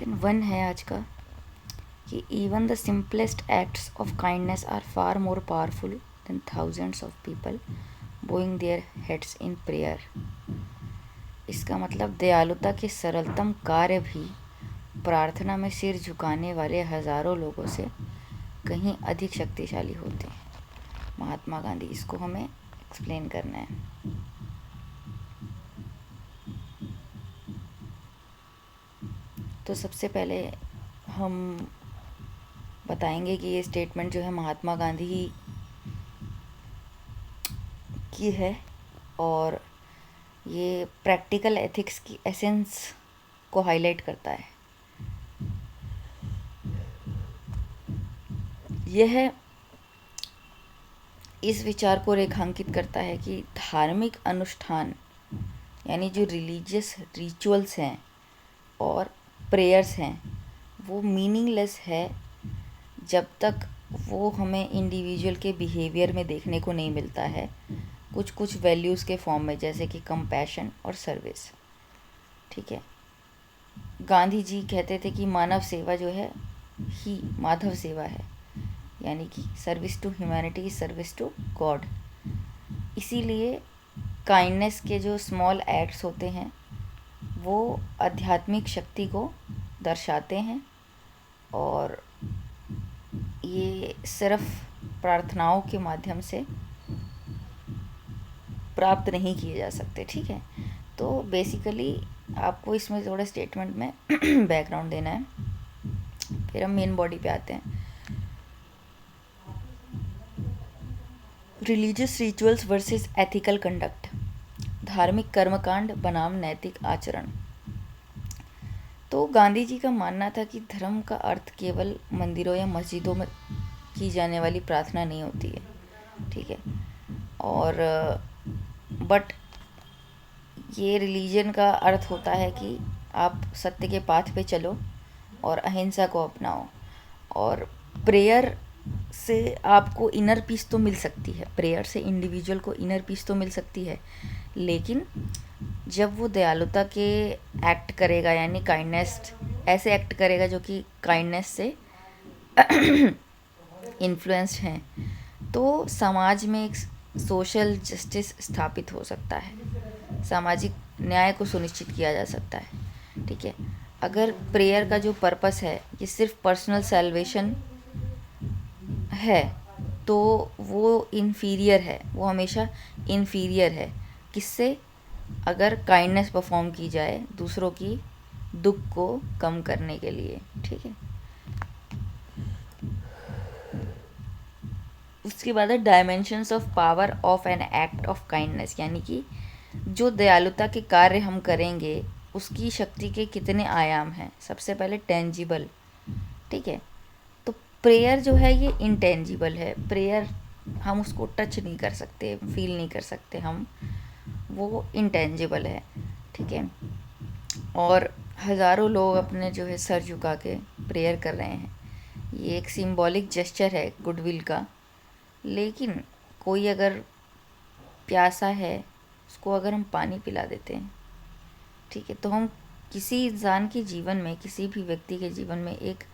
Question 1 है आज का कि even the simplest acts of kindness are far more powerful than thousands of people bowing their heads in prayer. इसका मतलब दयालुता के सरलतम कार्य भी प्रार्थना में सिर झुकाने वाले हजारों लोगों से कहीं अधिक शक्तिशाली होते हैं। महात्मा गांधी, इसको हमें एक्सप्लेन करना है। तो सबसे पहले हम बताएंगे कि ये स्टेटमेंट जो है महात्मा गांधी की है और ये प्रैक्टिकल एथिक्स की एसेंस को हाईलाइट करता है। यह इस विचार को रेखांकित करता है कि धार्मिक अनुष्ठान यानी जो रिलीजियस रिचुअल्स हैं और प्रेयर्स हैं वो मीनिंगलेस है जब तक वो हमें इंडिविजुअल के बिहेवियर में देखने को नहीं मिलता है, कुछ वैल्यूज़ के फॉर्म में, जैसे कि कंपैशन और सर्विस। ठीक है, गांधी जी कहते थे कि मानव सेवा जो है ही माधव सेवा है, यानी कि service to humanity is service to God. इसीलिए काइंडनेस के जो स्मॉल एक्ट्स होते हैं वो आध्यात्मिक शक्ति को दर्शाते हैं और ये सिर्फ प्रार्थनाओं के माध्यम से प्राप्त नहीं किए जा सकते। ठीक है, तो बेसिकली आपको इसमें थोड़ा स्टेटमेंट में बैकग्राउंड देना है, फिर हम मेन बॉडी पे आते हैं। Religious rituals versus ethical conduct, धार्मिक कर्मकांड बनाम नैतिक आचरण। तो गांधी जी का मानना था कि धर्म का अर्थ केवल मंदिरों या मस्जिदों में की जाने वाली प्रार्थना नहीं होती है। ठीक है, और बट ये रिलीजन का अर्थ होता है कि आप सत्य के पाथ पे चलो और अहिंसा को अपनाओ। और प्रेयर से आपको इनर पीस तो मिल सकती है, प्रेयर से इंडिविजुअल को इनर पीस तो मिल सकती है, लेकिन जब वो दयालुता के एक्ट करेगा यानी काइंडनेस ऐसे एक्ट करेगा जो कि काइंडनेस से इन्फ्लुएंस्ड हैं, तो समाज में एक सोशल जस्टिस स्थापित हो सकता है, सामाजिक न्याय को सुनिश्चित किया जा सकता है। ठीक है, अगर प्रेयर का जो पर्पस है ये सिर्फ पर्सनल सैल्वेशन है तो वो इन्फीरियर है, वो हमेशा इन्फीरियर है किससे, अगर काइंडनेस परफॉर्म की जाए दूसरों की दुख को कम करने के लिए। ठीक है, उसके बाद है dimensions of power of an act of kindness, यानी कि जो दयालुता के कार्य हम करेंगे उसकी शक्ति के कितने आयाम हैं। सबसे पहले टेंजिबल। ठीक है, तो प्रेयर जो है ये इंटेंजिबल है, प्रेयर हम उसको टच नहीं कर सकते, फील नहीं कर सकते हम, वो इंटेंजिबल है। ठीक है, और हज़ारों लोग अपने जो है सर झुका के प्रेयर कर रहे हैं, ये एक सिंबॉलिक जेस्चर है गुडविल का। लेकिन कोई अगर प्यासा है उसको अगर हम पानी पिला देते हैं, ठीक है, तो हम किसी इंसान के जीवन में, किसी भी व्यक्ति के जीवन में एक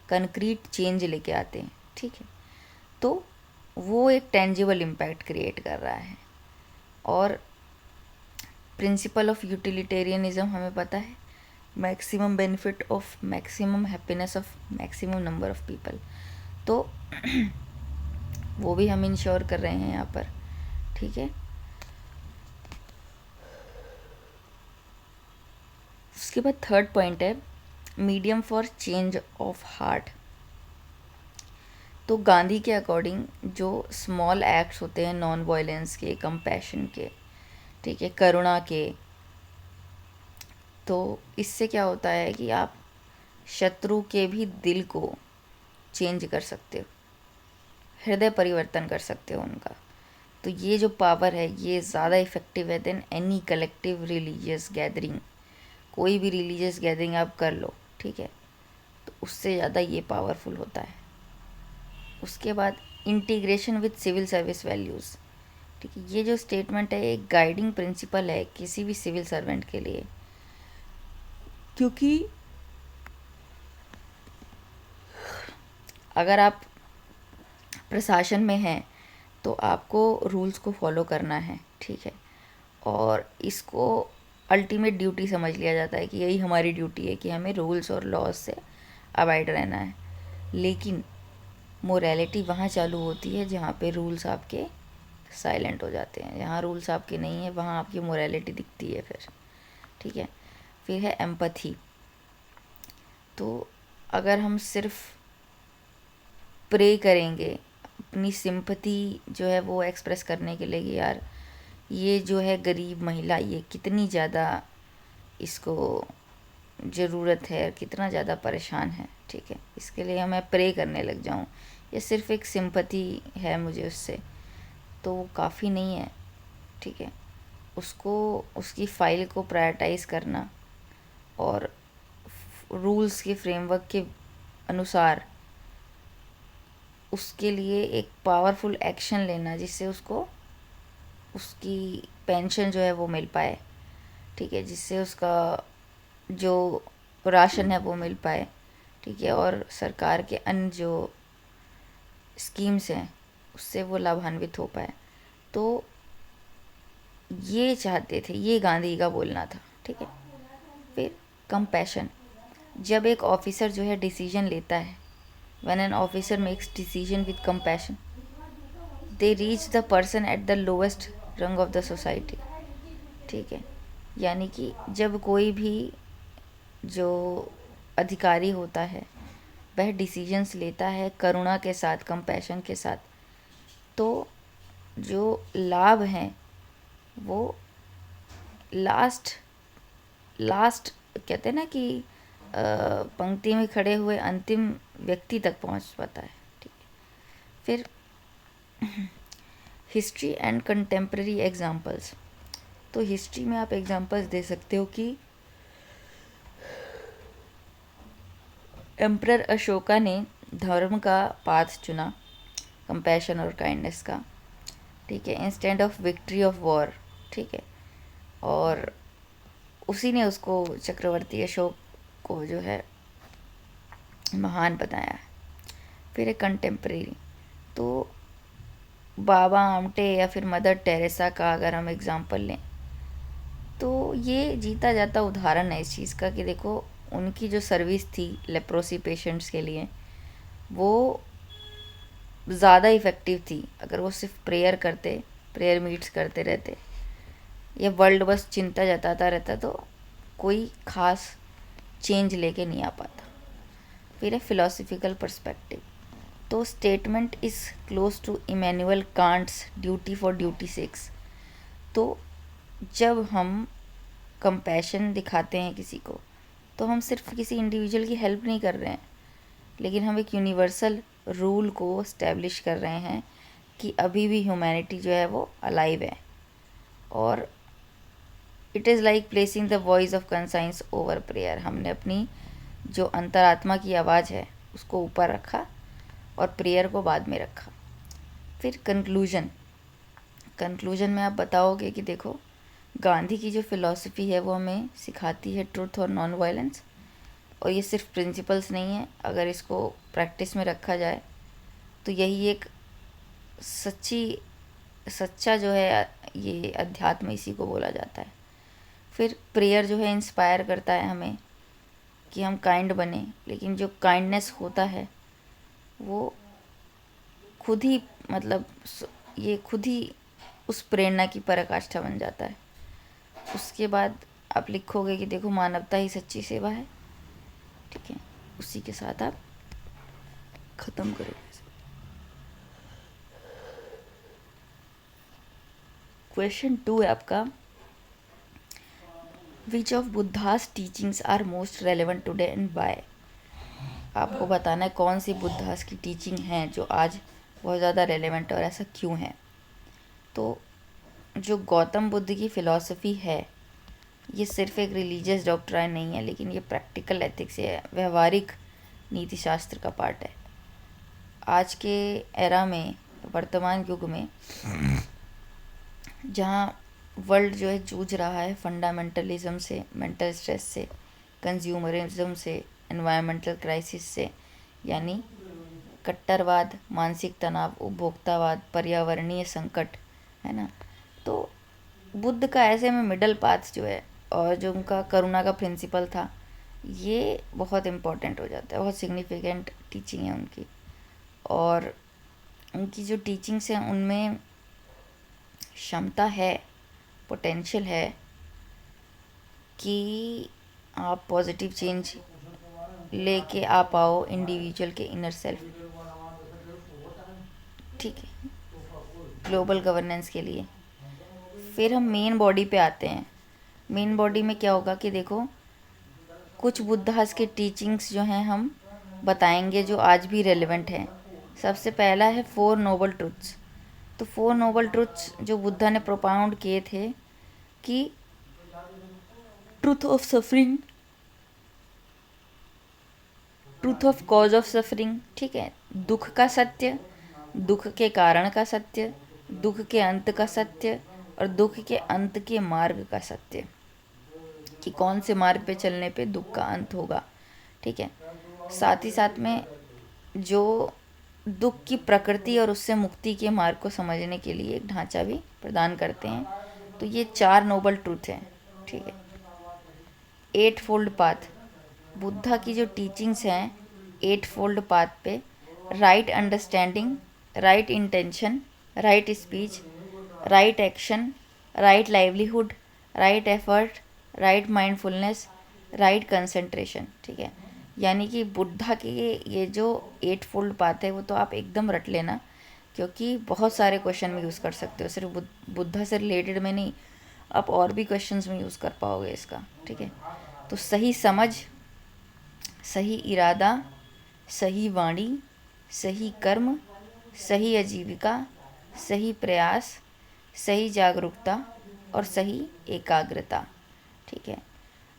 कंक्रीट चेंज लेके आते हैं। ठीक है, तो वो एक टेंजिबल इम्पैक्ट क्रिएट कर रहा है। और प्रिंसिपल ऑफ यूटिलिटेरियनिज्म हमें पता है, maximum benefit of maximum happiness of maximum number of people, तो वो भी हम इंश्योर कर रहे हैं यहाँ पर। ठीक है, उसके बाद थर्ड पॉइंट है medium for change of heart. तो गांधी के अकॉर्डिंग जो स्मॉल एक्ट्स होते हैं नॉन वायलेंस के, कंपैशन के, ठीक है, करुणा के, तो इससे क्या होता है कि आप शत्रु के भी दिल को चेंज कर सकते हो, हृदय परिवर्तन कर सकते हो उनका। तो ये जो पावर है ये ज़्यादा इफ़ेक्टिव है than any collective religious gathering. कोई भी रिलीजियस गैदरिंग आप कर लो, ठीक है, तो उससे ज़्यादा ये पावरफुल होता है। उसके बाद integration with civil service values. ठीक है, ये जो स्टेटमेंट है एक गाइडिंग प्रिंसिपल है किसी भी सिविल सर्वेंट के लिए, क्योंकि अगर आप प्रशासन में हैं तो आपको रूल्स को फॉलो करना है, ठीक है। और इसको अल्टीमेट ड्यूटी समझ लिया जाता है कि यही हमारी ड्यूटी है कि हमें रूल्स और लॉज से अबाइड रहना है। लेकिन मोरालिटी वहाँ चालू होती है जहाँ पे रूल्स आपके साइलेंट हो जाते हैं। जहाँ रूल्स आपके नहीं है वहाँ आपकी मोरालिटी दिखती है फिर, ठीक है। फिर है एम्पैथी। तो अगर हम सिर्फ प्रे करेंगे अपनी सिंपैथी जो है वो एक्सप्रेस करने के लिए कि यार ये जो है गरीब महिला, ये कितनी ज़्यादा इसको ज़रूरत है, कितना ज़्यादा परेशान है, ठीक है, इसके लिए मैं प्रे करने लग जाऊँ, ये सिर्फ एक सिंपैथी है मुझे उससे, तो वो काफ़ी नहीं है, ठीक है। उसको उसकी फ़ाइल को प्रायोरिटाइज़ करना और रूल्स के फ्रेमवर्क के अनुसार उसके लिए एक पावरफुल एक्शन लेना जिससे उसको उसकी पेंशन जो है वो मिल पाए, ठीक है, जिससे उसका जो राशन है वो मिल पाए, ठीक है, और सरकार के अन्य जो स्कीम्स हैं उससे वो लाभान्वित हो पाए। तो ये चाहते थे, ये गांधी का बोलना था, ठीक है। फिर कंपैशन। जब एक ऑफिसर जो है डिसीजन लेता है, when an officer makes decision with compassion they reach the person at the lowest रंग ऑफ द सोसाइटी, ठीक है। यानी कि जब कोई भी जो अधिकारी होता है वह डिसीजंस लेता है करुणा के साथ, कंपैशन के साथ, तो जो लाभ हैं वो लास्ट लास्ट कहते हैं ना कि पंक्ति में खड़े हुए अंतिम व्यक्ति तक पहुंच पाता है, ठीक है। फिर हिस्ट्री एंड कंटेम्प्रेरी एग्जांपल्स। तो हिस्ट्री में आप एग्जांपल्स दे सकते हो कि एम्परर अशोका ने धर्म का पाथ चुना, कंपैशन और काइंडनेस का, ठीक है, instant of victory of war, ठीक है। और उसी ने उसको चक्रवर्ती अशोक को जो है महान बताया। फिर एक कंटेम्प्रेरी, तो बाबा आमटे या फिर मदर टेरेसा का अगर हम एग्ज़ाम्पल लें तो ये जीता जाता उदाहरण है इस चीज़ का कि देखो उनकी जो सर्विस थी लेप्रोसी पेशेंट्स के लिए वो ज़्यादा इफ़ेक्टिव थी। अगर वो सिर्फ प्रेयर करते, प्रेयर मीट्स करते रहते या वर्ल्ड बस चिंता जताता रहता तो कोई ख़ास चेंज लेके नहीं आ पाता। फिर है फिलोसफिकल पर्सपेक्टिव। तो statement is close to Immanuel Kant's duty for duty sakes. तो जब हम कंपैशन दिखाते हैं किसी को तो हम सिर्फ किसी इंडिविजुअल की हेल्प नहीं कर रहे हैं, लेकिन हम एक यूनिवर्सल रूल को इस्टेब्लिश कर रहे हैं कि अभी भी ह्यूमैनिटी जो है वो अलाइव है। और it is like placing the voice of conscience over prayer. हमने अपनी जो अंतरात्मा की आवाज़ है उसको ऊपर रखा और प्रेयर को बाद में रखा। फिर कंक्लूजन में आप बताओगे कि देखो गांधी की जो फ़िलॉसफी है वो हमें सिखाती है ट्रुथ और नॉन वायलेंस, और ये सिर्फ प्रिंसिपल्स नहीं है, अगर इसको प्रैक्टिस में रखा जाए तो यही एक सच्चा जो है ये अध्यात्म इसी को बोला जाता है। फिर प्रेयर जो है इंस्पायर करता है हमें कि हम काइंड बने, लेकिन जो काइंडनेस होता है वो खुद ही मतलब ये खुद ही उस प्रेरणा की पराकाष्ठा बन जाता है। उसके बाद आप लिखोगे कि देखो मानवता ही सच्ची सेवा है, ठीक है। उसी के साथ आप ख़त्म करोगे। क्वेश्चन 2 है आपका, which of Buddha's teachings are most relevant today and why. आपको बताना है कौन सी बुद्धास की टीचिंग हैं जो आज बहुत ज़्यादा रेलेवेंट और ऐसा क्यों है। तो जो गौतम बुद्ध की फ़िलॉसफी है ये सिर्फ एक रिलीजियस डॉक्ट्राइन नहीं है, लेकिन ये प्रैक्टिकल एथिक्स है, व्यवहारिक नीति शास्त्र का पार्ट है। आज के एरा में, वर्तमान युग में जहाँ वर्ल्ड जो है जूझ रहा है फंडामेंटलिज्म से, मेंटल स्ट्रेस से, कंज्यूमरिज्म से, एनवायरमेंटल क्राइसिस से, यानी कट्टरवाद, मानसिक तनाव, उपभोक्तावाद, पर्यावरणीय संकट, है ना। तो बुद्ध का ऐसे में मिडल पाथ जो है, और जो उनका करुणा का प्रिंसिपल था, ये बहुत इम्पोर्टेंट हो जाता है, बहुत सिग्निफिकेंट टीचिंग है उनकी। और उनकी जो टीचिंग्स हैं उनमें क्षमता है, पोटेंशियल है कि आप पॉजिटिव चेंज लेके आ पाओ इंडिविजुअल के इनर सेल्फ, ठीक है, ग्लोबल गवर्नेंस के लिए। फिर हम मेन बॉडी पे आते हैं। मेन बॉडी में क्या होगा कि देखो, कुछ बुद्धास के टीचिंग्स जो हैं हम बताएंगे जो आज भी रेलेवेंट हैं। सबसे पहला है 4 नोबल ट्रुथ्स। तो 4 नोबल ट्रुथ्स जो बुद्धा ने प्रोपाउंड किए थे कि truth of suffering, truth of cause of suffering, ठीक है, दुख का सत्य, दुख के कारण का सत्य, दुख के अंत का सत्य, और दुख के अंत के मार्ग का सत्य, कि कौन से मार्ग पे चलने पे दुख का अंत होगा, ठीक है। साथ ही साथ में जो दुख की प्रकृति और उससे मुक्ति के मार्ग को समझने के लिए एक ढांचा भी प्रदान करते हैं। तो ये 4 नोबल ट्रूथ हैं, ठीक है। 8 फोल्ड पाथ, बुद्धा की जो टीचिंग्स हैं 8 फोल्ड पाथ पे, right understanding, right intention, right speech, right action, right livelihood, right effort, right mindfulness, right concentration, ठीक है। यानी कि बुद्धा की ये जो 8 फोल्ड पाथ है वो तो आप एकदम रट लेना, क्योंकि बहुत सारे क्वेश्चन में यूज़ कर सकते हो, सिर्फ बुद्धा से रिलेटेड में नहीं, आप और भी क्वेश्चंस में यूज़ कर पाओगे इसका, ठीक है। तो सही समझ, सही इरादा, सही वाणी, सही कर्म, सही आजीविका, सही प्रयास, सही जागरूकता और सही एकाग्रता, ठीक है।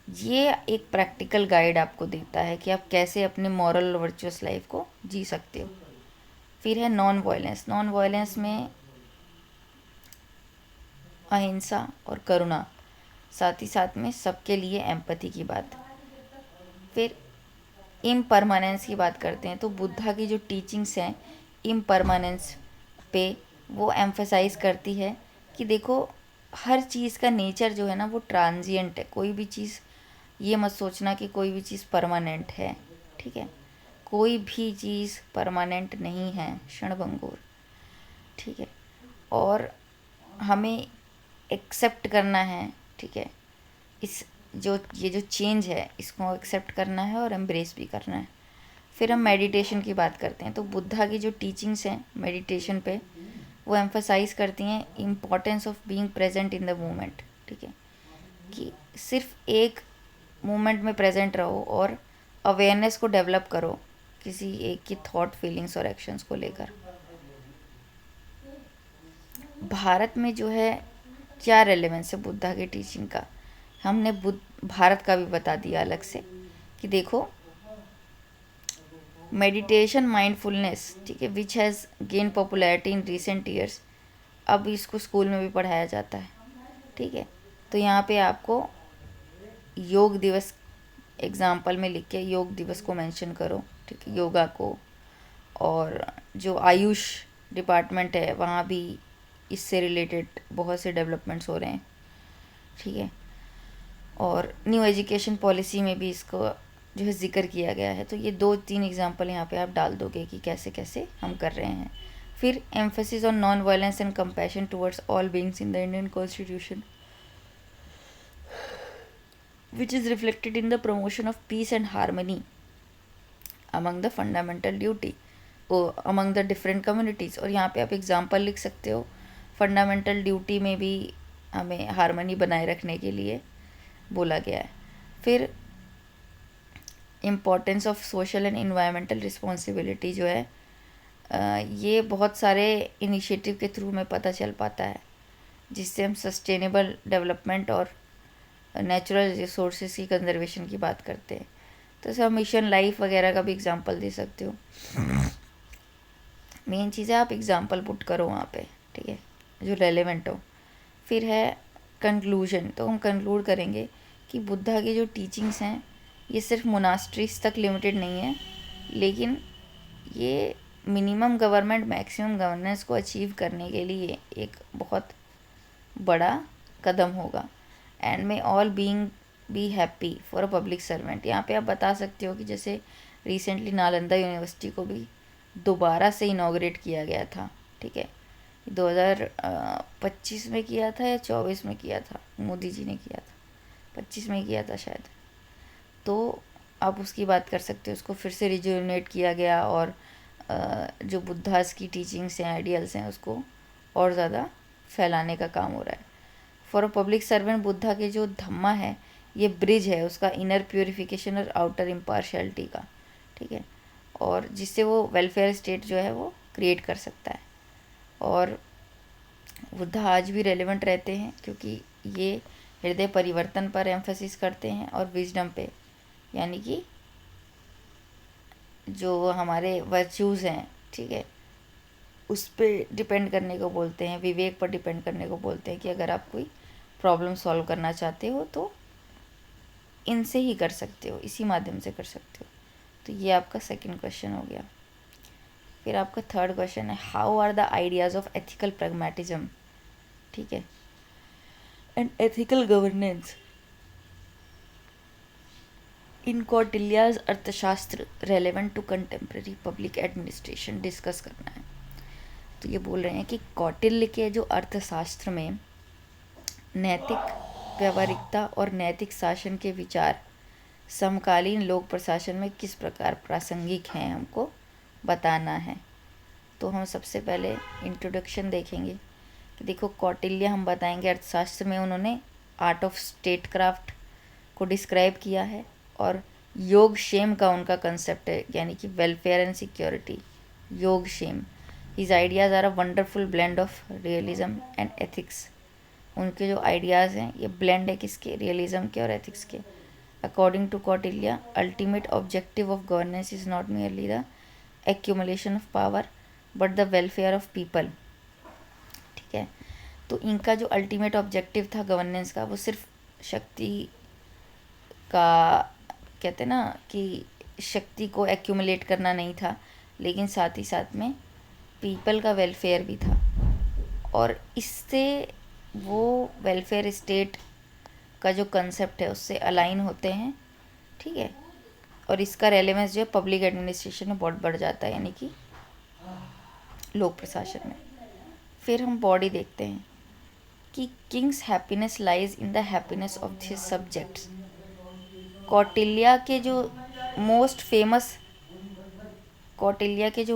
ये एक प्रैक्टिकल गाइड आपको देता है कि आप कैसे अपने मॉरल और वर्चुअस लाइफ को जी सकते हो। फिर है नॉन वायलेंस। नॉन वायलेंस में अहिंसा और करुणा, साथ ही साथ में सबके लिए एम्पैथी की बात। फिर इम्परमानेंस की बात करते हैं, तो बुद्धा की जो टीचिंग्स हैं इम्परमानेंस पे वो एम्फसाइज करती है कि देखो, हर चीज़ का नेचर जो है ना वो ट्रांजिएंट है। कोई भी चीज़, ये मत सोचना कि कोई भी चीज़ परमानेंट है, ठीक है। कोई भी चीज़ परमानेंट नहीं है, क्षणभंगुर, ठीक है। और हमें एक्सेप्ट करना है, ठीक है, इस ये जो चेंज है इसको एक्सेप्ट करना है और एम्ब्रेस भी करना है। फिर हम मेडिटेशन की बात करते हैं, तो बुद्धा की जो टीचिंग्स हैं मेडिटेशन पे वो एम्फसाइज करती हैं importance of being present in the moment, ठीक है, कि सिर्फ एक मोमेंट में प्रेजेंट रहो और अवेयरनेस को डेवलप करो किसी एक की थॉट, फीलिंग्स और एक्शंस को लेकर। भारत में जो है क्या रेलेवेंस है बुद्धा की टीचिंग का, हमने भारत का भी बता दिया अलग से कि देखो, मेडिटेशन, माइंडफुलनेस, ठीक है, which has gain popularity in recent years. अब इसको स्कूल में भी पढ़ाया जाता है, ठीक है। तो यहाँ पे आपको योग दिवस एग्जाम्पल में लिख के योग दिवस को मेंशन करो, ठीक है, योगा को। और जो आयुष डिपार्टमेंट है वहाँ भी इससे रिलेटेड बहुत से डेवलपमेंट्स हो रहे हैं, ठीक है। और न्यू एजुकेशन पॉलिसी में भी इसको जो है जिक्र किया गया है। तो ये 2-3 एग्जांपल यहाँ पे आप डाल दोगे कि कैसे कैसे हम कर रहे हैं। फिर emphasis on non violence and compassion towards all beings in the Indian constitution, which is reflected in the promotion of peace and harmony among the fundamental duty among the different communities। और यहाँ पे आप example लिख सकते हो, fundamental duty में भी हमें हारमनी बनाए रखने के लिए बोला गया है। फिर importance of social and environmental responsibility जो है, ये बहुत सारे इनिशिएटिव के थ्रू में पता चल पाता है, जिससे हम सस्टेनेबल डेवलपमेंट और नेचुरल रिसोर्सेज की कंजर्वेशन की बात करते हैं। तो सब मिशन लाइफ वगैरह का भी एग्जांपल दे सकते हो। मेन चीज़ है आप एग्जांपल पुट करो वहाँ पे, ठीक है, जो रेलेवेंट हो। फिर है कंक्लूजन। तो हम कंक्लूड करेंगे कि बुद्धा की जो टीचिंग्स हैं ये सिर्फ मोनास्ट्रीज तक लिमिटेड नहीं है, लेकिन ये मिनिमम गवर्नमेंट मैक्सिमम गवर्नेंस को अचीव करने के लिए एक बहुत बड़ा कदम होगा। And may all being be happy for a public servant. यहाँ पे आप बता सकते हो कि जैसे रिसेंटली नालंदा यूनिवर्सिटी को भी दोबारा से इनॉग्रेट किया गया था, ठीक है, 2025 में किया था या 24 में किया था, मोदी जी ने किया था, 25 में किया था शायद। तो आप उसकी बात कर सकते हो, उसको फिर से रिजुविनेट किया गया और जो बुद्धास की टीचिंग्स हैं, आइडियल्स हैं, उसको और ज़्यादा फैलाने का काम हो रहा है। For a public servant Buddha के जो धम्मा है ये ब्रिज है उसका इनर प्योरिफिकेशन और आउटर इम्पार्शलिटी का, ठीक है, और जिससे वो वेलफेयर स्टेट जो है वो क्रिएट कर सकता है। और बुद्धा आज भी रेलेवेंट रहते हैं क्योंकि ये हृदय परिवर्तन पर एम्फेसिस करते हैं और विजडम पे, यानी कि जो हमारे वर्च्यूज़ हैं, ठीक है, उस पर डिपेंड करने को बोलते हैं, विवेक पर डिपेंड करने को बोलते हैं कि अगर आप कोई प्रॉब्लम सॉल्व करना चाहते हो तो इनसे ही कर सकते हो, इसी माध्यम से कर सकते हो। तो ये आपका सेकंड क्वेश्चन हो गया। फिर आपका थर्ड क्वेश्चन है how are the ideas of ethical pragmatism, ठीक है, and ethical governance in Kautilya's Arthashastra relevant to contemporary public administration discuss करना है। तो ये बोल रहे हैं कि कौटिल्य के जो अर्थशास्त्र में नैतिक व्यावहारिकता और नैतिक शासन के विचार समकालीन लोक प्रशासन में किस प्रकार प्रासंगिक हैं हमको बताना है। तो हम सबसे पहले इंट्रोडक्शन देखेंगे कि देखो कौटिल्य हम बताएंगे अर्थशास्त्र में उन्होंने आर्ट ऑफ स्टेट क्राफ्ट को डिस्क्राइब किया है और योग क्षेम का उनका कंसेप्ट है, यानी कि welfare and security, yoga kshema. His ideas are a wonderful blend of realism and ethics. उनके जो आइडियाज़ हैं ये ब्लेंड है किसके, रियलिज्म के और एथिक्स के। According to Kautilya ultimate objective of governance is not merely the accumulation of power but the welfare of people, ठीक है। तो इनका जो अल्टीमेट ऑब्जेक्टिव था गवर्नेंस का वो सिर्फ शक्ति का, कहते हैं ना कि शक्ति को एक्यूमुलेट करना नहीं था, लेकिन साथ ही साथ में पीपल का वेलफेयर भी था। और इससे वो वेलफेयर स्टेट का जो कंसेप्ट है उससे अलाइन होते हैं, ठीक है, और इसका रेलेवेंस जो है पब्लिक एडमिनिस्ट्रेशन में बहुत बढ़ जाता है, यानी कि लोक प्रशासन में। फिर हम बॉडी देखते हैं कि Kings happiness lies in the happiness of his subjects. Kautilya के जो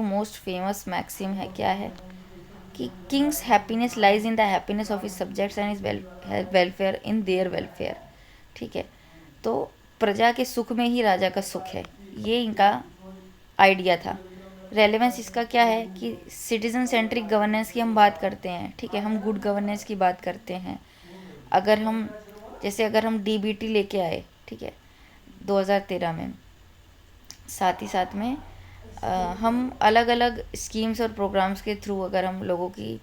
मोस्ट फेमस मैक्सिम है क्या है कि Kings happiness lies in the happiness of his subjects and is welfare in their welfare, ठीक है। तो प्रजा के सुख में ही राजा का सुख है, ये इनका आइडिया था। रेलेवेंस इसका क्या है कि सिटीजन सेंट्रिक गवर्नेंस की हम बात करते हैं, ठीक है, हम गुड गवर्नेंस की बात करते हैं। अगर हम डीबीटी लेके आए, ठीक है, 2013 में, साथ ही साथ में हम अलग अलग स्कीम्स और प्रोग्राम्स के थ्रू अगर हम लोगों की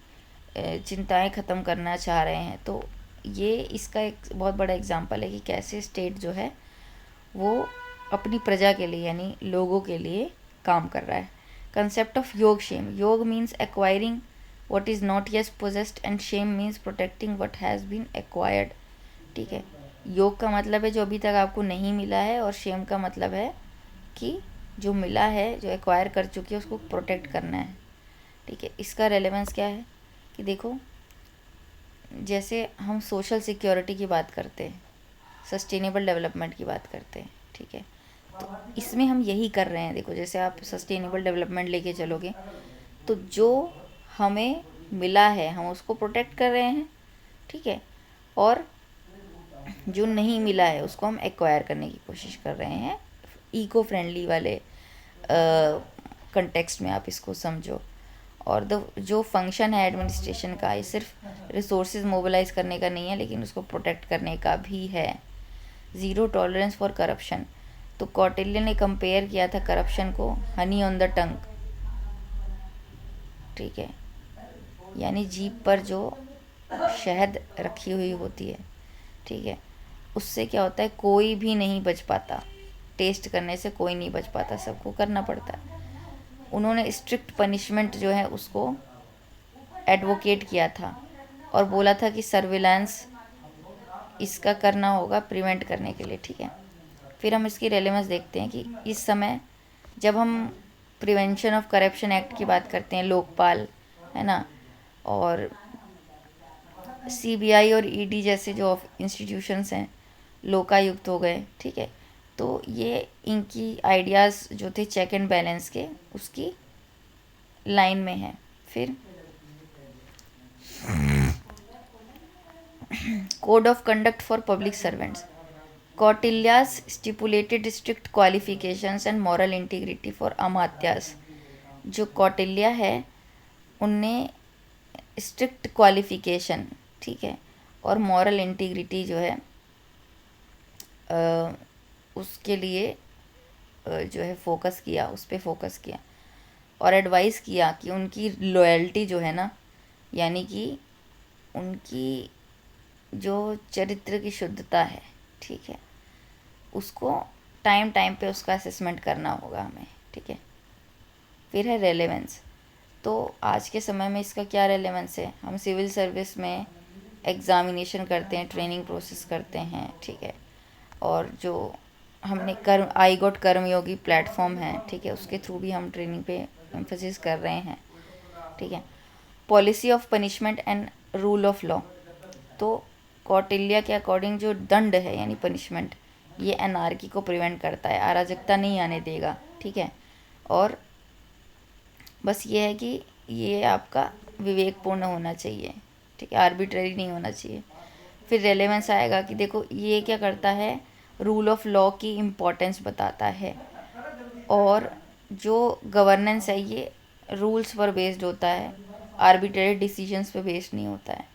चिंताएं ख़त्म करना चाह रहे हैं तो ये इसका एक बहुत बड़ा एग्जांपल है कि कैसे स्टेट जो है वो अपनी प्रजा के लिए यानी लोगों के लिए काम कर रहा है। Concept of yoga kshema, yoga means acquiring what is not yet possessed and kshema means protecting what has been acquired, ठीक है। योग का मतलब है जो अभी तक आपको नहीं मिला है और शेम का मतलब है कि जो मिला है, जो एक्वायर कर चुकी है, उसको प्रोटेक्ट करना है, ठीक है। इसका रेलेवेंस क्या है कि देखो जैसे हम सोशल सिक्योरिटी की बात करते हैं, सस्टेनेबल डेवलपमेंट की बात करते हैं, ठीक है, तो इसमें हम यही कर रहे हैं। देखो जैसे आप सस्टेनेबल डेवलपमेंट लेके चलोगे तो जो हमें मिला है हम उसको प्रोटेक्ट कर रहे हैं, ठीक है, और जो नहीं मिला है उसको हम एक्वायर करने की कोशिश कर रहे हैं, इको फ्रेंडली वाले कंटेक्स्ट में आप इसको समझो। और जो फंक्शन है एडमिनिस्ट्रेशन का ये सिर्फ रिसोर्सेज मोबिलाइज करने का नहीं है लेकिन उसको प्रोटेक्ट करने का भी है। ज़ीरो टॉलरेंस फॉर करप्शन, तो कौटिल्य ने कंपेयर किया था करप्शन को हनी ऑन द टंग, ठीक है, यानी जीभ पर जो शहद रखी हुई होती है, ठीक है, उससे क्या होता है कोई भी नहीं बच पाता, टेस्ट करने से कोई नहीं बच पाता, सबको करना पड़ता है। उन्होंने स्ट्रिक्ट पनिशमेंट जो है उसको एडवोकेट किया था और बोला था कि सर्विलांस इसका करना होगा प्रिवेंट करने के लिए, ठीक है। फिर हम इसकी रेलेवेंस देखते हैं कि इस समय जब हम प्रिवेंशन ऑफ करप्शन एक्ट की बात करते हैं, लोकपाल है ना, और सीबीआई और ईडी जैसे जो इंस्टीट्यूशंस हैं, लोकायुक्त हो गए, ठीक है, तो ये इनकी आइडियाज़ जो थे चेक एंड बैलेंस के, उसकी लाइन में है। फिर code of conduct for public servants, Kautilya's stipulated strict qualifications and moral integrity for अमात्यास। जो कौटिल्य है उनने स्ट्रिक्ट क्वालिफिकेशन, ठीक है, और मॉरल इंटीग्रिटी जो है उसके लिए जो है फोकस किया, उस पर फोकस किया और एडवाइस किया कि उनकी लॉयल्टी जो है ना, यानी कि उनकी जो चरित्र की शुद्धता है, ठीक है, उसको टाइम टाइम पे उसका असेसमेंट करना होगा हमें, ठीक है। फिर है रेलेवेंस। तो आज के समय में इसका क्या रेलेवेंस है? हम सिविल सर्विस में एग्ज़ामिनेशन करते हैं, ट्रेनिंग प्रोसेस करते हैं, ठीक है, और जो हमने कर्म आई गॉट कर्मयोगी प्लेटफॉर्म है, ठीक है, उसके थ्रू भी हम ट्रेनिंग पे एम्फोसिस कर रहे हैं, ठीक है। Policy of punishment and rule of law. तो कौटिल्य के अकॉर्डिंग जो दंड है यानी पनिशमेंट, ये एनार्की को प्रिवेंट करता है, अराजकता नहीं आने देगा, ठीक है। और बस ये है कि ये आपका विवेकपूर्ण होना चाहिए, ठीक है, आर्बिट्ररी नहीं होना चाहिए। फिर रेलेवेंस आएगा कि देखो ये क्या करता है, रूल ऑफ लॉ की इम्पोर्टेंस बताता है, और जो गवर्नेंस है ये रूल्स पर बेस्ड होता है, आर्बिट्ररी डिसीजंस पे बेस्ड नहीं होता है।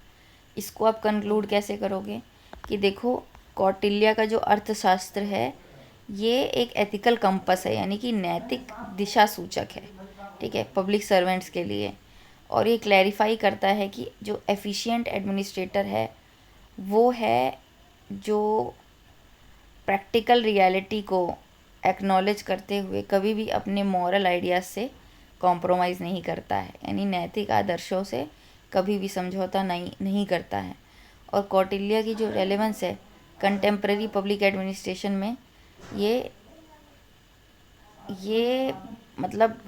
इसको आप कंक्लूड कैसे करोगे कि देखो कौटिल्य का जो अर्थशास्त्र है ये एक एथिकल कंपस है, यानी कि नैतिक दिशा सूचक है, ठीक है, पब्लिक सर्वेंट्स के लिए। और ये क्लैरिफाई करता है कि जो एफिशिएंट एडमिनिस्ट्रेटर है वो है जो प्रैक्टिकल रियलिटी को एक्नॉलेज करते हुए कभी भी अपने मॉरल आइडियाज़ से कॉम्प्रोमाइज़ नहीं करता है, यानी नैतिक आदर्शों से कभी भी समझौता नहीं करता है। और कौटिल्य की जो रेलेवेंस है कंटेम्प्रेरी पब्लिक एडमिनिस्ट्रेशन में, ये मतलब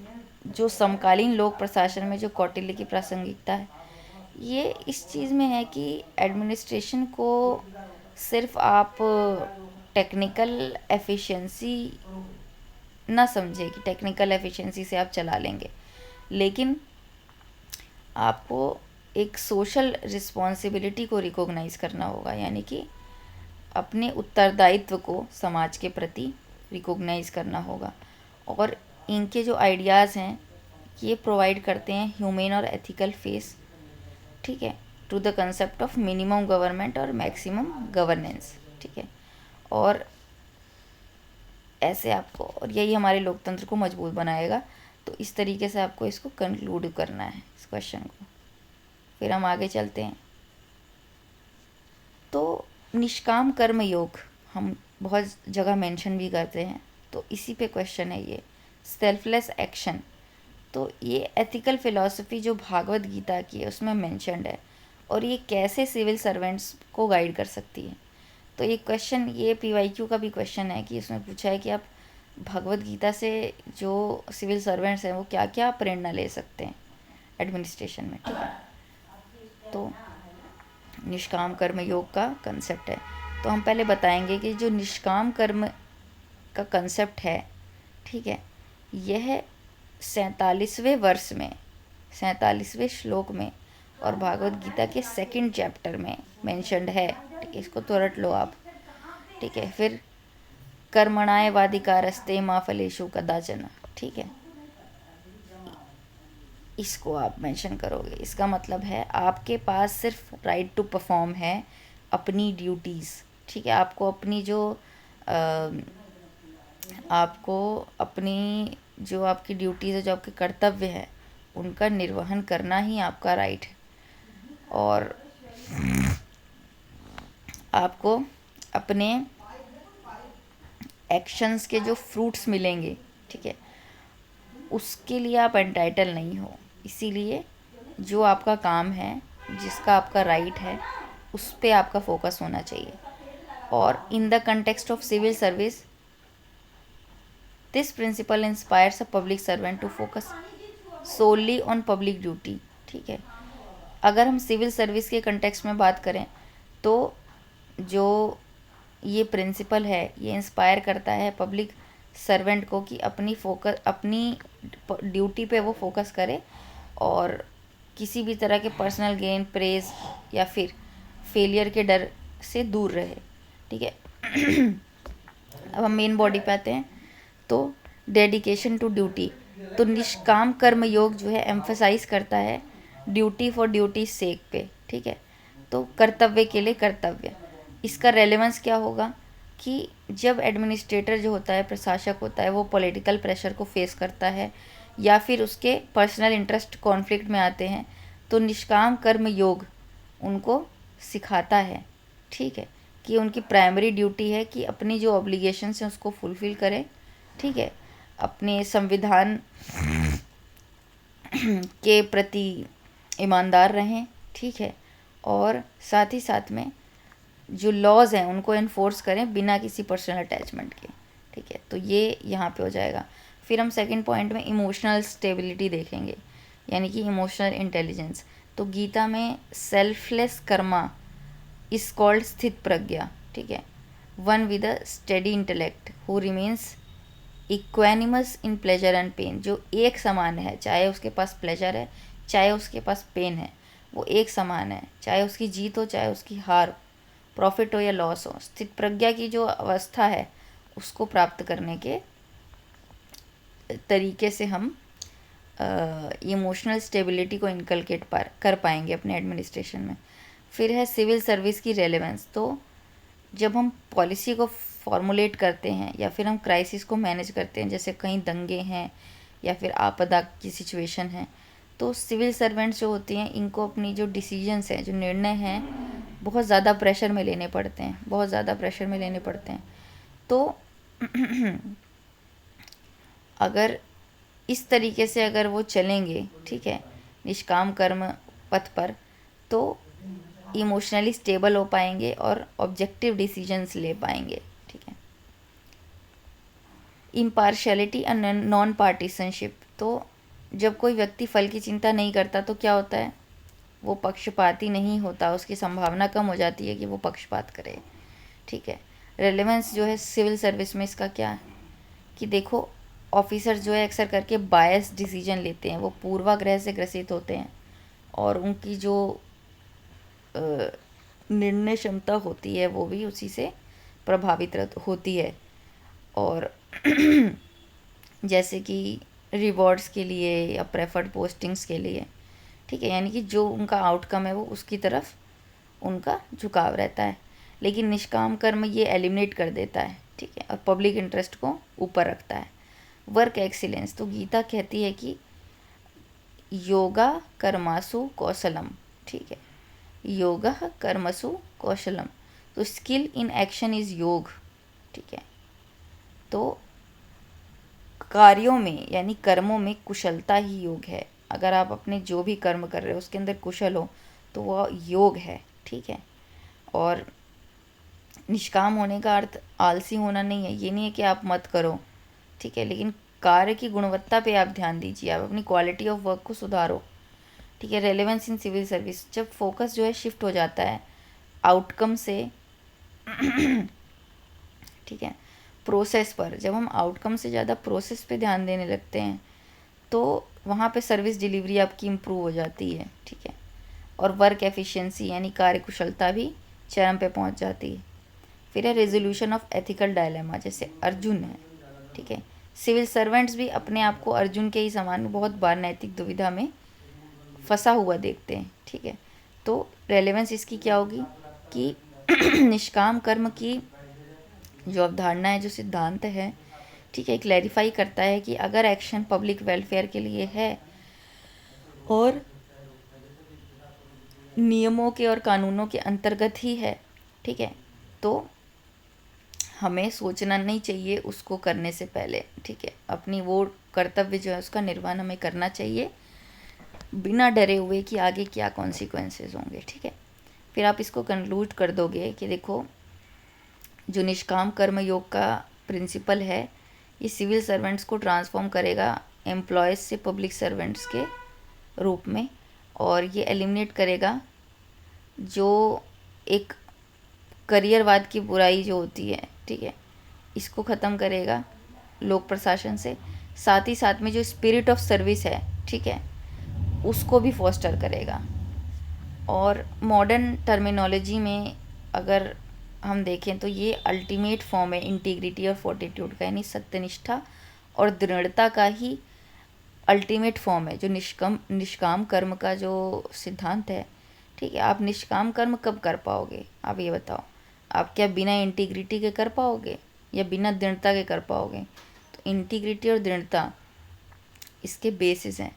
जो समकालीन लोक प्रशासन में जो कौटिल्य की प्रासंगिकता है, ये इस चीज़ में है कि एडमिनिस्ट्रेशन को सिर्फ आप टेक्निकल एफिशिएंसी ना समझे कि टेक्निकल एफिशिएंसी से आप चला लेंगे, लेकिन आपको एक सोशल रिस्पॉन्सिबिलिटी को रिकॉग्नाइज़ करना होगा, यानी कि अपने उत्तरदायित्व को समाज के प्रति रिकॉग्नाइज़ करना होगा। और इनके जो आइडियाज़ हैं ये प्रोवाइड करते हैं ह्यूमन और एथिकल फेस, ठीक है, to the concept of minimum government और मैक्सिमम गवर्नेंस, ठीक है। और ऐसे आपको, और यही हमारे लोकतंत्र को मजबूत बनाएगा। तो इस तरीके से आपको इसको कंक्लूड करना है, इस क्वेश्चन को। फिर हम आगे चलते हैं। तो निष्काम कर्म योग हम बहुत जगह मेंशन भी करते हैं, तो इसी पे क्वेश्चन है ये, सेल्फलेस एक्शन। तो ये एथिकल फिलॉसफी जो भागवत गीता की है उसमें मेंशन्ड है, और ये कैसे सिविल सर्वेंट्स को गाइड कर सकती है। तो ये क्वेश्चन, ये पीवाईक्यू का भी क्वेश्चन है कि उसमें पूछा है कि आप भगवत गीता से जो सिविल सर्वेंट्स हैं वो क्या क्या प्रेरणा ले सकते हैं एडमिनिस्ट्रेशन में, ठीक है। तो निष्काम कर्म योग का कंसेप्ट है। तो हम पहले बताएंगे कि जो निष्काम कर्म का कंसेप्ट है, ठीक है, यह 47वें वर्ष में 47वें श्लोक में और भागवत गीता के सेकंड चैप्टर में मेंशन्ड है, ठीक है, इसको तो रट लो आप, ठीक है। फिर कर्मणाय वाधिकारस्ते मा फलेषु कदाचन, ठीक है, इसको आप मेंशन करोगे। इसका मतलब है आपके पास सिर्फ राइट टू परफॉर्म है अपनी ड्यूटीज़, ठीक है, आपको अपनी जो आपको अपनी जो आपकी ड्यूटीज़ है, जो आपके कर्तव्य है, उनका निर्वहन करना ही आपका राइट है। और आपको अपने एक्शंस के जो फ्रूट्स मिलेंगे, ठीक है, उसके लिए आप एंटाइटल नहीं हो। इसीलिए जो आपका काम है, जिसका आपका राइट है, उस पे आपका फोकस होना चाहिए। और in the context of civil service this principle inspires a public servant to focus solely on public duty. ठीक है, अगर हम सिविल सर्विस के कंटेक्स्ट में बात करें तो जो ये प्रिंसिपल है ये इंस्पायर करता है पब्लिक सर्वेंट को कि अपनी ड्यूटी पे वो फोकस करे और किसी भी तरह के पर्सनल गेन, प्रेज या फिर फेलियर के डर से दूर रहे। ठीक है। अब हम मेन बॉडी पे आते हैं। तो डेडिकेशन टू ड्यूटी, तो निष्काम कर्म योग जो है एम्फसाइज करता है ड्यूटी फॉर ड्यूटी सेक पे। ठीक है, तो कर्तव्य के लिए कर्तव्य। इसका रेलेवेंस क्या होगा कि जब एडमिनिस्ट्रेटर जो होता है, प्रशासक होता है, वो पॉलिटिकल प्रेशर को फेस करता है या फिर उसके पर्सनल इंटरेस्ट कॉन्फ्लिक्ट में आते हैं, तो निष्काम कर्म योग उनको सिखाता है, ठीक है, कि उनकी प्राइमरी ड्यूटी है कि अपनी जो ऑब्लिगेशंस हैं उसको फुलफ़िल करें। ठीक है, अपने संविधान के प्रति ईमानदार रहें। ठीक है, और साथ ही साथ में जो लॉज हैं उनको इन्फोर्स करें बिना किसी पर्सनल अटैचमेंट के। ठीक है, तो ये यहाँ पे हो जाएगा। फिर हम सेकंड पॉइंट में इमोशनल स्टेबिलिटी देखेंगे, यानी कि इमोशनल इंटेलिजेंस। तो गीता में सेल्फलेस कर्मा इज कॉल्ड स्थित प्रज्ञा। ठीक है, one with a steady intellect who remains equanimous in pleasure and pain. जो एक समान है, चाहे उसके पास प्लेजर है चाहे उसके पास पेन है, वो एक समान है, चाहे उसकी जीत हो चाहे उसकी हार हो, प्रॉफिट हो या लॉस हो। स्थित प्रज्ञा की जो अवस्था है उसको प्राप्त करने के तरीके से हम इमोशनल स्टेबिलिटी को इनकलकेट कर पाएंगे अपने एडमिनिस्ट्रेशन में। फिर है सिविल सर्विस की रेलेवेंस। तो जब हम पॉलिसी को फॉर्मुलेट करते हैं या फिर हम क्राइसिस को मैनेज करते हैं, जैसे कहीं दंगे हैं या फिर आपदा की सिचुएशन है, तो सिविल सर्वेंट्स जो होती हैं इनको अपनी जो डिसीजंस हैं, जो निर्णय हैं, बहुत ज़्यादा प्रेशर में लेने पड़ते हैं, बहुत ज़्यादा प्रेशर में लेने पड़ते हैं। तो अगर इस तरीके से अगर वो चलेंगे, ठीक है, निष्काम कर्म पथ पर, तो इमोशनली स्टेबल हो पाएंगे और ऑब्जेक्टिव डिसीजंस ले पाएंगे। ठीक है। Impartiality and non partisanship. तो जब कोई व्यक्ति फल की चिंता नहीं करता तो क्या होता है, वो पक्षपाती नहीं होता, उसकी संभावना कम हो जाती है कि वो पक्षपात करे। ठीक है, रेलेवेंस जो है सिविल सर्विस में इसका क्या है कि देखो, ऑफिसर जो है अक्सर करके बायस डिसीजन लेते हैं, वो पूर्वाग्रह से ग्रसित होते हैं और उनकी जो निर्णय क्षमता होती है वो भी उसी से प्रभावित होती है। और जैसे कि रिवॉर्ड्स के लिए या प्रेफर्ड पोस्टिंग्स के लिए, ठीक है, यानी कि जो उनका आउटकम है वो उसकी तरफ उनका झुकाव रहता है। लेकिन निष्काम कर्म ये एलिमिनेट कर देता है, ठीक है, और पब्लिक इंटरेस्ट को ऊपर रखता है। Work excellence. तो गीता कहती है कि योगा कर्मासु कौशलम। ठीक है, योगा कर्मसु कौशलम। तो स्किल इन एक्शन इज योग। ठीक है, तो कार्यों में यानी कर्मों में कुशलता ही योग है। अगर आप अपने जो भी कर्म कर रहे हो उसके अंदर कुशल हो तो वह योग है। ठीक है, और निष्काम होने का अर्थ आलसी होना नहीं है। ये नहीं है कि आप मत करो, ठीक है, लेकिन कार्य की गुणवत्ता पे आप ध्यान दीजिए, आप अपनी क्वालिटी ऑफ वर्क को सुधारो। ठीक है, रेलेवेंस इन सिविल सर्विस। जब फोकस जो है शिफ्ट हो जाता है आउटकम से ठीक है, प्रोसेस पर, जब हम आउटकम से ज़्यादा प्रोसेस पे ध्यान देने लगते हैं तो वहाँ पे सर्विस डिलीवरी आपकी इम्प्रूव हो जाती है। ठीक है, और वर्क एफिशिएंसी यानी कार्य कुशलता भी चरम पे पहुँच जाती है। फिर है रेजोल्यूशन ऑफ एथिकल डायलेमा, जैसे अर्जुन है। ठीक है, सिविल सर्वेंट्स भी अपने आप को अर्जुन के ही समान बहुत बार नैतिक दुविधा में फंसा हुआ देखते हैं। ठीक है, तो रेलेवेंस इसकी क्या होगी कि निष्काम कर्म की जो अवधारणा है, जो सिद्धांत है, ठीक है, क्लैरिफाई करता है कि अगर एक्शन पब्लिक वेलफेयर के लिए है और नियमों के और कानूनों के अंतर्गत ही है, ठीक है, तो हमें सोचना नहीं चाहिए उसको करने से पहले। ठीक है, अपनी वो कर्तव्य जो है उसका निर्वहन हमें करना चाहिए, बिना डरे हुए कि आगे क्या कॉन्सिक्वेंसेस होंगे। ठीक है, फिर आप इसको कंक्लूड कर दोगे कि देखो, जो निष्काम कर्म योग का प्रिंसिपल है, ये सिविल सर्वेंट्स को ट्रांसफॉर्म करेगा एम्प्लॉयज़ से पब्लिक सर्वेंट्स के रूप में, और ये एलिमिनेट करेगा जो एक करियरवाद की बुराई जो होती है, ठीक है, इसको ख़त्म करेगा लोक प्रशासन से। साथ ही साथ में जो स्पिरिट ऑफ सर्विस है, ठीक है, उसको भी फोस्टर करेगा। और मॉडर्न टर्मिनोलॉजी में अगर हम देखें तो ये अल्टीमेट फॉर्म है इंटीग्रिटी और फोर्टिट्यूड का, यानी सत्यनिष्ठा और दृढ़ता का ही अल्टीमेट फॉर्म है, जो निष्काम कर्म का जो सिद्धांत है। ठीक है, आप निष्काम कर्म कब कर पाओगे, आप ये बताओ। आप क्या बिना इंटीग्रिटी के कर पाओगे या बिना दृढ़ता के कर पाओगे? तो इंटीग्रिटी और दृढ़ता इसके बेसिस हैं।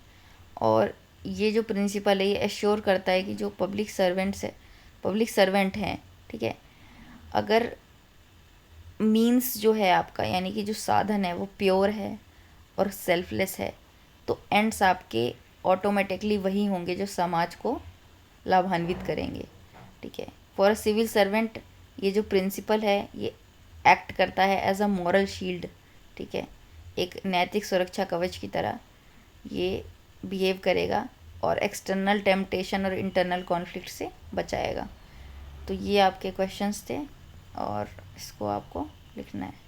और ये जो प्रिंसिपल है ये एश्योर करता है कि जो पब्लिक सर्वेंट हैं, ठीक है, अगर मीन्स जो है आपका, यानी कि जो साधन है वो प्योर है और सेल्फलेस है, तो एंड्स आपके ऑटोमेटिकली वही होंगे जो समाज को लाभान्वित करेंगे। ठीक है, फॉर अ सिविल सर्वेंट ये जो प्रिंसिपल है ये एक्ट करता है एज अ मॉरल शील्ड। ठीक है, एक नैतिक सुरक्षा कवच की तरह ये बिहेव करेगा और एक्सटर्नल टेम्पटेशन और इंटरनल कॉन्फ्लिक्ट से बचाएगा। तो ये आपके क्वेश्चंस थे और इसको आपको लिखना है।